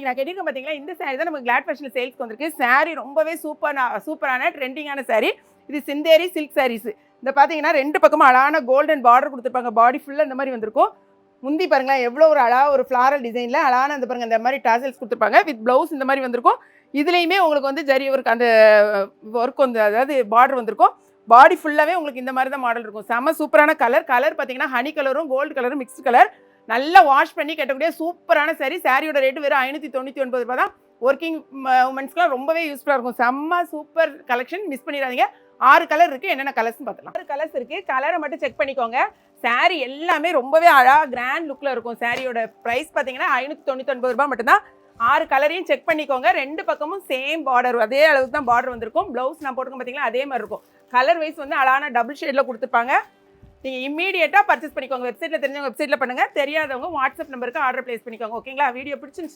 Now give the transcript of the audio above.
நான் கேட்டிருக்கேன் பார்த்தீங்களா, இந்த சாரீ தான் நம்ம கிளாட் ஃபேஷனில் சேல்ஸ்க்கு வந்திருக்கு. சாரீ ரொம்பவே சூப்பரான ட்ரெண்டிங்கான சாரீ. இது சிந்தேரி சில்க் சாரீஸ். இந்த பார்த்தீங்கன்னா 2 பக்கமும் அழகான கோல்டன் பார்டர் கொடுத்துருப்பாங்க. பாடி ஃபுல்லாக இந்த மாதிரி வந்திருக்கும். முந்தி பாருங்களேன் எவ்வளோ ஒரு அழகாக ஒரு ஃப்ளாரல் டிசைனில் அழகான அந்த பாருங்கள் இந்த மாதிரி டாசல்ஸ் கொடுத்துருப்பாங்க. வித் ப்ளவுஸ் இந்த மாதிரி வந்திருக்கும். இதுலேயுமே உங்களுக்கு வந்து ஜரி ஒர்க் அந்த ஒர்க் வந்து அதாவது பார்டர் வந்திருக்கும். பாடி ஃபுல்லாகவே உங்களுக்கு இந்த மாதிரி தான் மாடல் இருக்கும். செம்ம சூப்பரான கலர் பார்த்தீங்கன்னா ஹனி கலரும் கோல்டு கலரும் மிக்ஸ்டு கலர். நல்லா வாஷ் பண்ணி கட்டக்கூடிய சூப்பரான சாரீ. சாரியோட ரேட்டு வெறும் 599 ரூபா தான். ஒர்க்கிங் உமன்ஸ்க்குலாம் ரொம்பவே யூஸ்ஃபுல்லாக இருக்கும். செம்ம சூப்பர் கலெக்ஷன், மிஸ் பண்ணிடாதீங்க. 6 கலர் இருக்குது. என்னென்ன கலர்ஸ்னு பார்த்துலாம். 6 கலர்ஸ் இருக்குது. கலரை மட்டும் செக் பண்ணிக்கோங்க. சாரீ எல்லாமே ரொம்பவே அழகாக கிராண்ட் லுக்கில் இருக்கும். சாரியோட ப்ரைஸ் பார்த்தீங்கன்னா 599 ரூபா மட்டும்தான். 6 கலரையும் செக் பண்ணிக்கோங்க. 2 பக்கமும் சேம் பார்டர், அதே அளவுக்கு தான் பார்டர் வந்திருக்கும். ப்ளவுஸ் நான் போட்டுக்கோங்க பார்த்தீங்களா, அதே மாதிரி இருக்கும். கலர் வைஸ் வந்து அழகான டபுள் ஷேடில் கொடுத்துருப்பாங்க. நீங்கள் இம்மீடியட்டாக பர்ச்சேஸ் பண்ணிக்கோங்க. வெப்சைட்டில் தெரிஞ்சவங்க வெப்சைட்டில் பண்ணுங்கள். தெரியாதவங்க வாட்ஸ்அப் நம்பருக்கு ஆர்டர் ப்ளேஸ் பண்ணிக்கோங்க. ஓகேங்களா? வீடியோ பிடிச்சிருந்துச்சுன்னா